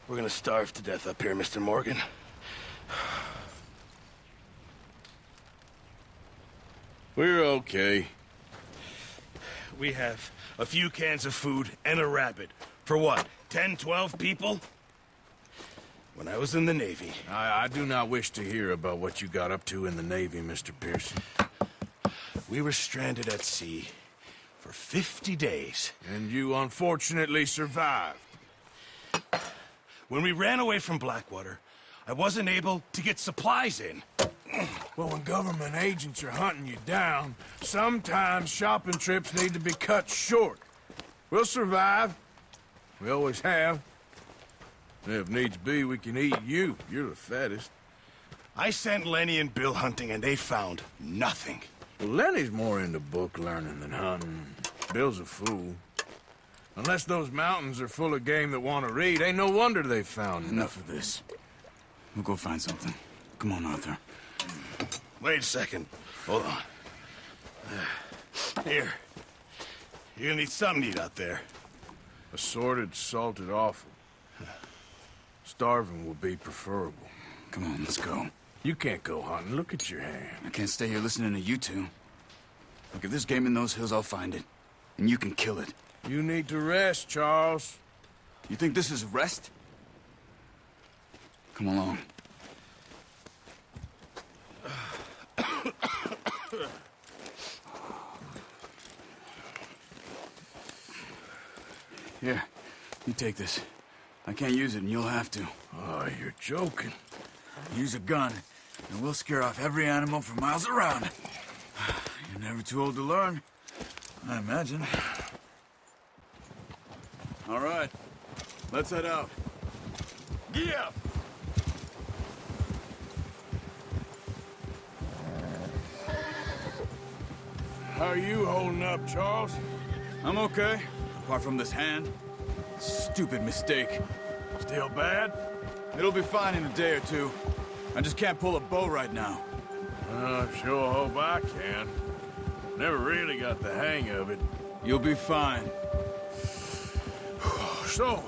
We're gonna starve to death up here, Mr. Morgan. We're okay. We have a few cans of food and a rabbit. For what, 10, 12 people? When I was in the Navy... I do not wish to hear about what you got up to in the Navy, Mr. Pearson. We were stranded at sea for 50 days. And you unfortunately survived. When we ran away from Blackwater, I wasn't able to get supplies in. Well, when government agents are hunting you down, sometimes shopping trips need to be cut short. We'll survive. We always have. If needs be, we can eat you. You're the fattest. I sent Lenny and Bill hunting, and they found nothing. Well, Lenny's more into book learning than hunting. Bill's a fool. Unless those mountains are full of game that want to read, ain't no wonder they found Enough of this. We'll go find something. Come on, Arthur. Wait a second. Hold on. Here. You're gonna need something to eat out there. Assorted, salted offal. Starving will be preferable. Come on, let's go. You can't go hunting. Look at your hand. I can't stay here listening to you two. Look, if there's game in those hills, I'll find it. And you can kill it. You need to rest, Charles. You think this is rest? Come along. Here, you take this. I can't use it, and you'll have to. Oh, you're joking. Use a gun, and we'll scare off every animal for miles around. You're never too old to learn, I imagine. All right, let's head out. Yeah! How are you holding up, Charles? I'm okay, apart from this hand. Stupid mistake. Still bad? It'll be fine in a day or two. I just can't pull a bow right now. I sure hope I can. Never really got the hang of it. You'll be fine. So,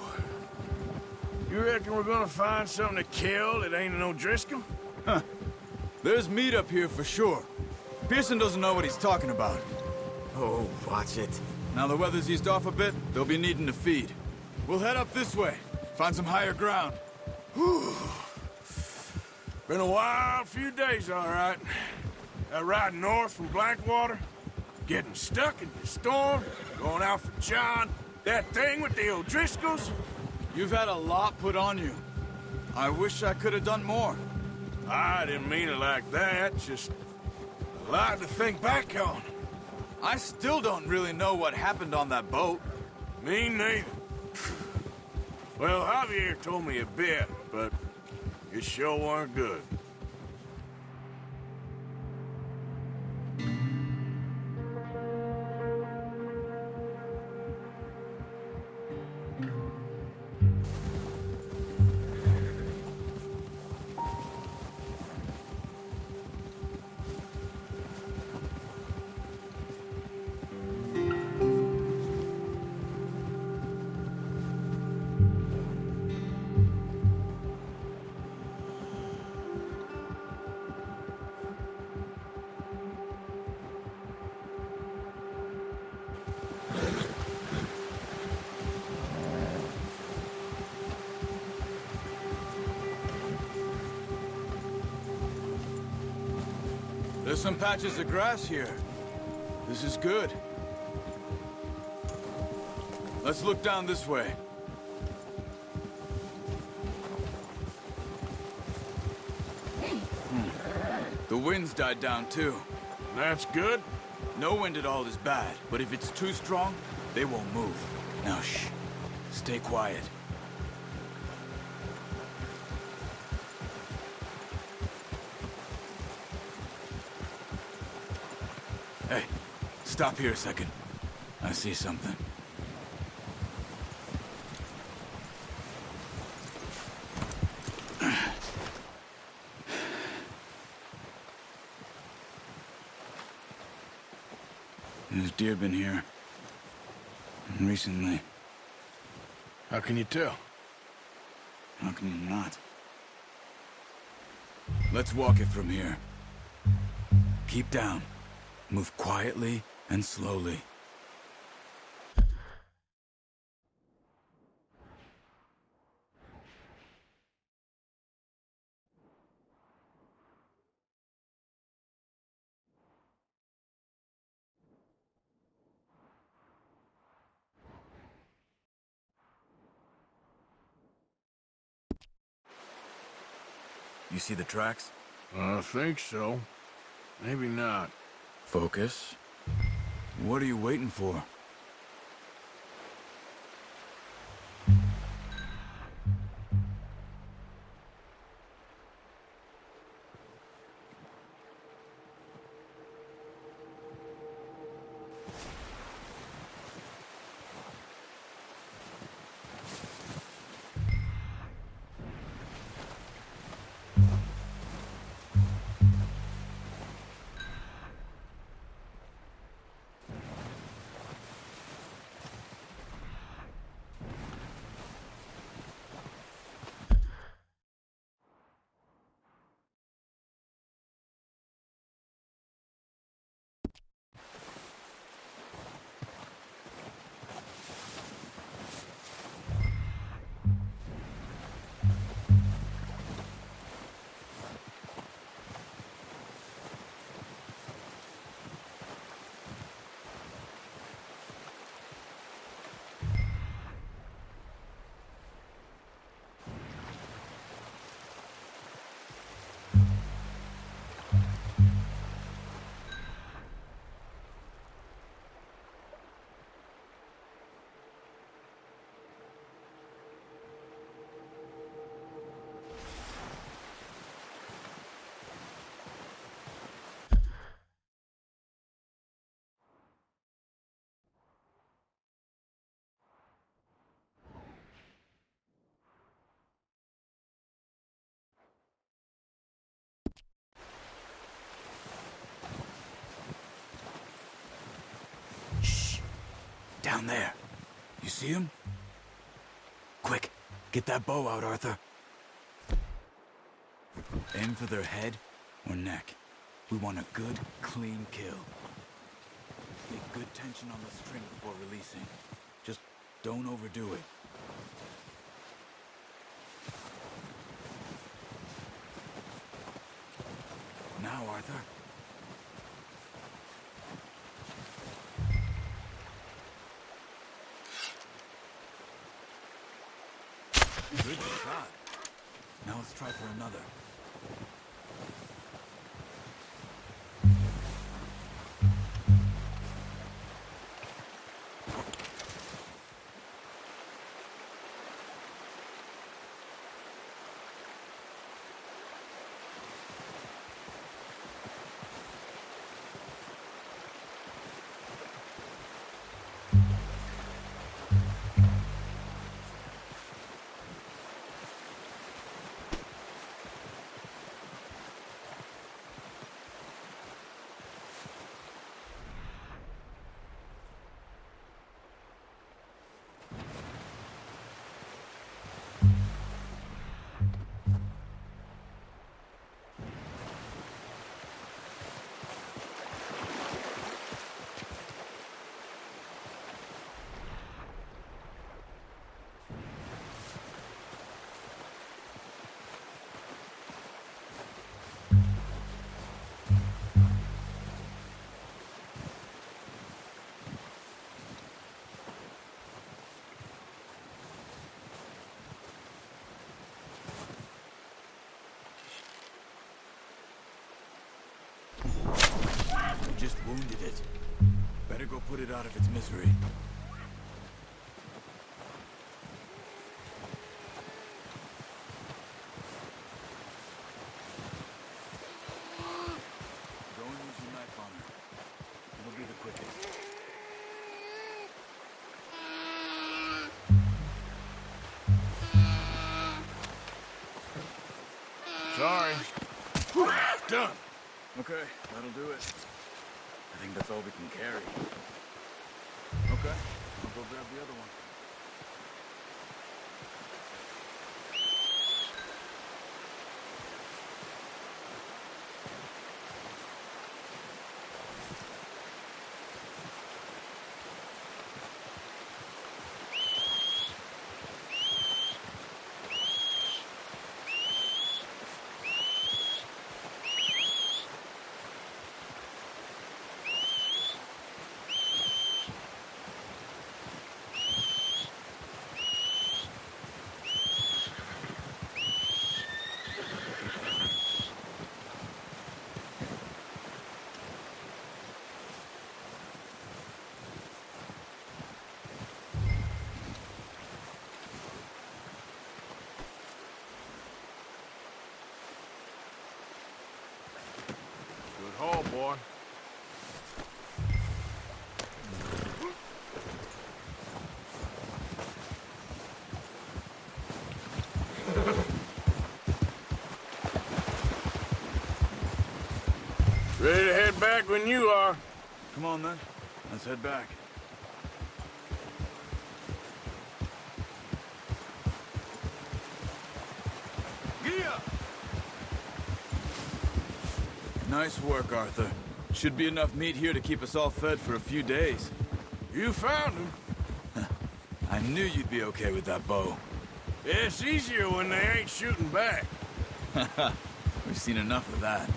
you reckon we're gonna find something to kill that ain't no Driscoll? Huh. There's meat up here for sure. Pearson doesn't know what he's talking about. Oh, watch it. Now the weather's eased off a bit, they'll be needing to feed. We'll head up this way, find some higher ground. Whew. Been a wild few days, all right. That ride north from Blackwater, getting stuck in the storm, going out for John, that thing with the O'Driscolls. You've had a lot put on you. I wish I could have done more. I didn't mean it like that, just a lot to think back on. I still don't really know what happened on that boat. Me neither. Well, Javier told me a bit, but it sure weren't good. There's some patches of grass here. This is good. Let's look down this way. The wind's died down too. That's good. No wind at all is bad, but if it's too strong, they won't move. Now shh. Stay quiet. Hey, stop here a second. I see something. There's deer been here. Recently. How can you tell? How can you not? Let's walk it from here. Keep down. Move quietly and slowly. You see the tracks? I think so. Maybe not. Focus. What are you waiting for? Down there. You see him? Quick, get that bow out, Arthur. Aim for their head or neck. We want a good, clean kill. Get good tension on the string before releasing. Just don't overdo it. Now, Arthur. Good shot. Now let's try for another. You just wounded it. Better go put it out of its misery. Go and use your knife on her. It'll be the quickest. Sorry. Done. Okay, that'll do it. I think that's all we can carry. Okay, I'll go grab the other one. call, boy. Ready to head back when you are. Come on, then. Let's head back. Yeah! Nice work, Arthur. Should be enough meat here to keep us all fed for a few days. You found him. I knew you'd be okay with that bow. It's easier when they ain't shooting back. We've seen enough of that.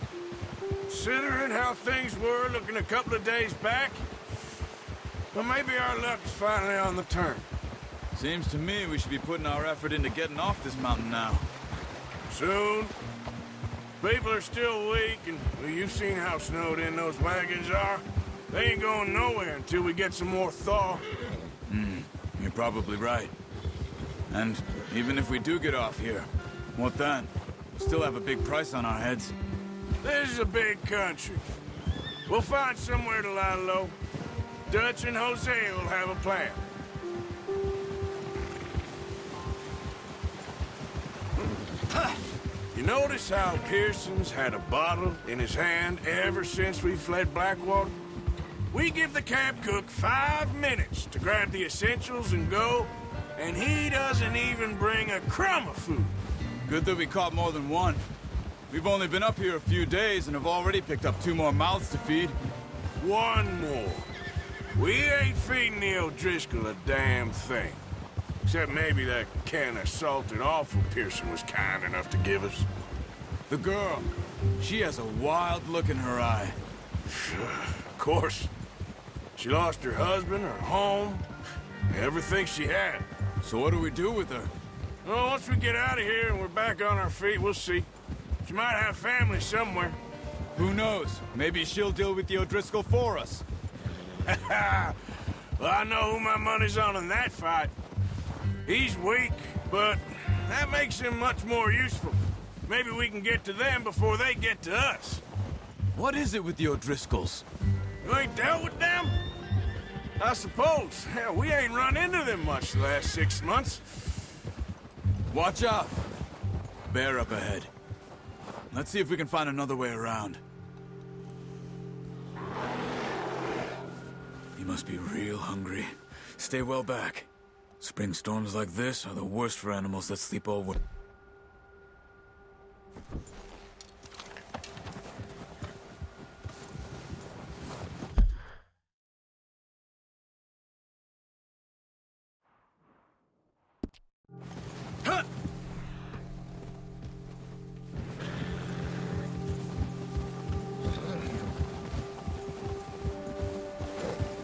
Considering how things were looking a couple of days back, well, maybe our luck is finally on the turn. Seems to me we should be putting our effort into getting off this mountain now. Soon. People are still weak, and well, you've seen how snowed in those wagons are. They ain't going nowhere until we get some more thaw. You're probably right. And even if we do get off here, what then? We still have a big price on our heads. This is a big country. We'll find somewhere to lie low. Dutch and Jose will have a plan. You notice how Pearson's had a bottle in his hand ever since we fled Blackwater? We give the camp cook 5 minutes to grab the essentials and go, and he doesn't even bring a crumb of food. Good that we caught more than one. We've only been up here a few days and have already picked up 2 more mouths to feed. 1 more. We ain't feeding the O'Driscoll a damn thing. Except maybe that can of salted offal Pearson was kind enough to give us. The girl. She has a wild look in her eye. Of course. She lost her husband, her home, everything she had. So what do we do with her? Well, once we get out of here and we're back on our feet, we'll see. She might have family somewhere. Who knows? Maybe she'll deal with the O'Driscoll for us. Well, I know who my money's on in that fight. He's weak, but that makes him much more useful. Maybe we can get to them before they get to us. What is it with the O'Driscolls? You ain't dealt with them? I suppose. Hell, we ain't run into them much the last 6 months. Watch out! Bear up ahead. Let's see if we can find another way around. You must be real hungry. Stay well back. Spring storms like this are the worst for animals that sleep all winter.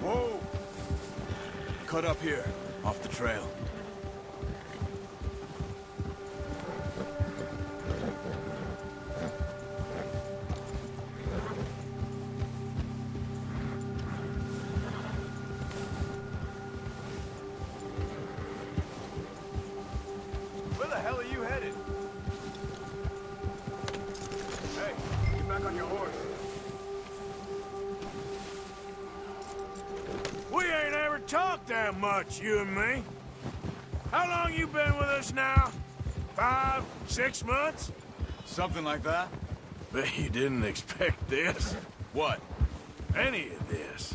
Whoa! Cut up here, off the trail. Where the hell are you headed? Hey, get back on your horse. We ain't ever talked that much, you and me. How long you been with us now? 5, 6 months? Something like that? Bet you didn't expect this. What? Any of this.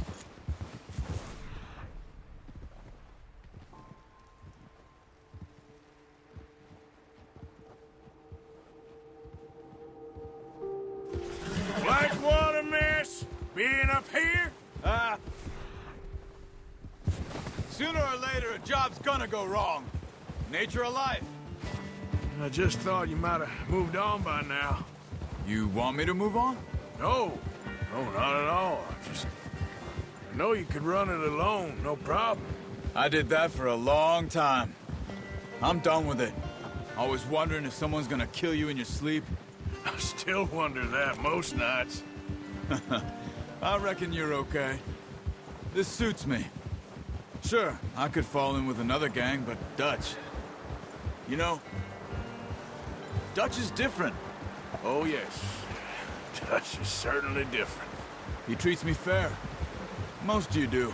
Blackwater, miss? Being up here? Sooner or later, a job's gonna go wrong. Nature of life. I just thought you might have moved on by now. You want me to move on? No. No, not at all. I know you could run it alone, no problem. I did that for a long time. I'm done with it. Always wondering if someone's gonna kill you in your sleep. I still wonder that most nights. I reckon you're okay. This suits me. Sure, I could fall in with another gang, but Dutch... You know, Dutch is different. Oh, yes. Dutch is certainly different. He treats me fair. Most of you do.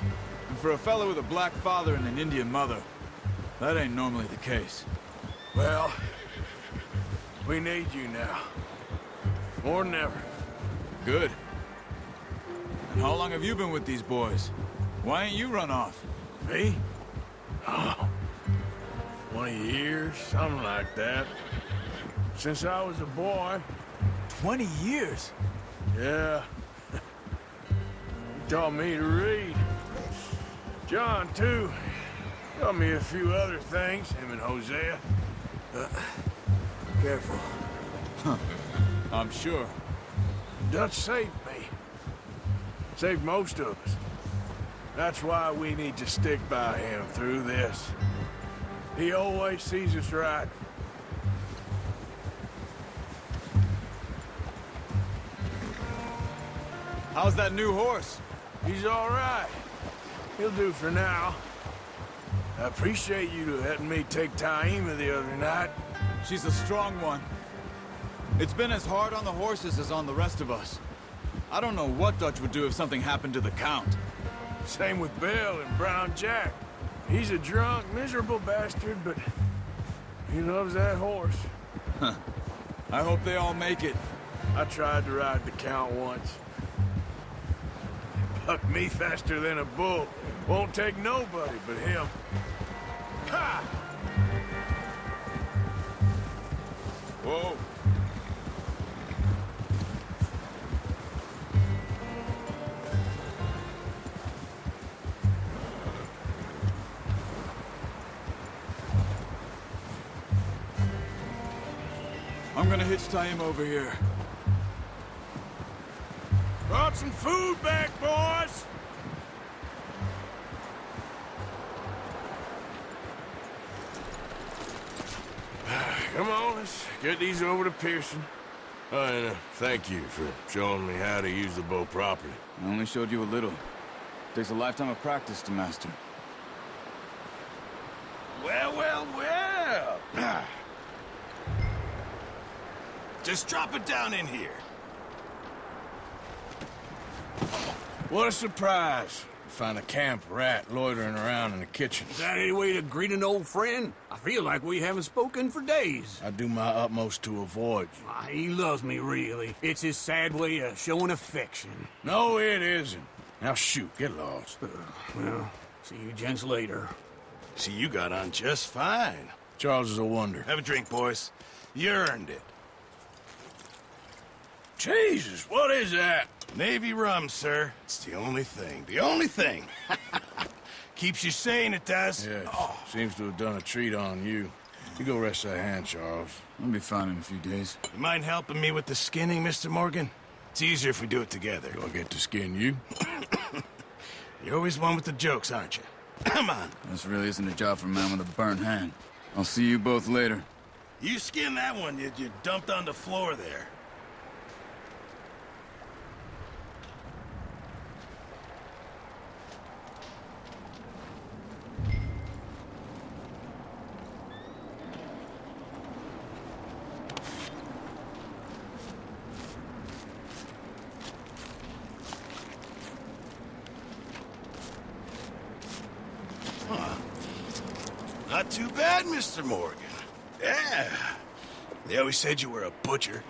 And for a fellow with a black father and an Indian mother, that ain't normally the case. Well, we need you now. More than ever. Good. And how long have you been with these boys? Why ain't you run off? Me? Oh, 20 years, something like that. Since I was a boy. 20 years? Yeah. He taught me to read. John, too. Taught me a few other things, him and Hosea. Careful. I'm sure. Dutch saved me. Saved most of us. That's why we need to stick by him through this. He always sees us right. How's that new horse? He's all right. He'll do for now. I appreciate you letting me take Taima the other night. She's a strong one. It's been as hard on the horses as on the rest of us. I don't know what Dutch would do if something happened to the Count. Same with Bill and Brown Jack. He's a drunk, miserable bastard, but he loves that horse. I hope they all make it. I tried to ride the Count once. Bucked me faster than a bull. Won't take nobody but him. Ha! Whoa. I'm gonna hitch Taima over here. Brought some food back, boys! Come on, let's get these over to Pearson. And thank you for showing me how to use the bow properly. I only showed you a little. Takes a lifetime of practice to master. Well, well, well. Just drop it down in here. What a surprise. Find a camp rat loitering around in the kitchen. Is that any way to greet an old friend? I feel like we haven't spoken for days. I do my utmost to avoid you. He loves me, really. It's his sad way of showing affection. No, it isn't. Now shoot, get lost. Well, see you gents later. See, you got on just fine. Charles is a wonder. Have a drink, boys. You earned it. Jesus, what is that? Navy rum, sir. It's the only thing. The only thing. Keeps you sane, it does. Yeah, seems to have done a treat on you. You go rest that hand, Charles. I'll be fine in a few days. You mind helping me with the skinning, Mr. Morgan? It's easier if we do it together. Do I get to skin you? You're always one with the jokes, aren't you? Come on. This really isn't a job for a man with a burnt hand. I'll see you both later. You skin that one you dumped on the floor there. Not too bad, Mr. Morgan. Yeah. They always said you were a butcher.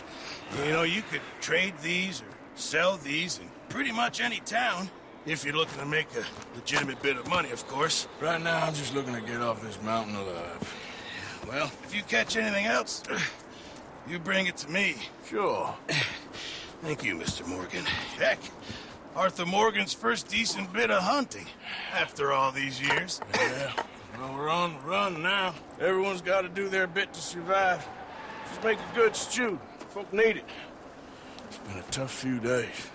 You know, you could trade these or sell these in pretty much any town. If you're looking to make a legitimate bit of money, of course. Right now, I'm just looking to get off this mountain alive. Well, if you catch anything else, you bring it to me. Sure. Thank you, Mr. Morgan. Heck, Arthur Morgan's first decent bit of hunting after all these years. Yeah. Well, we're on the run now. Everyone's got to do their bit to survive. Just make a good stew. Folk need it. It's been a tough few days.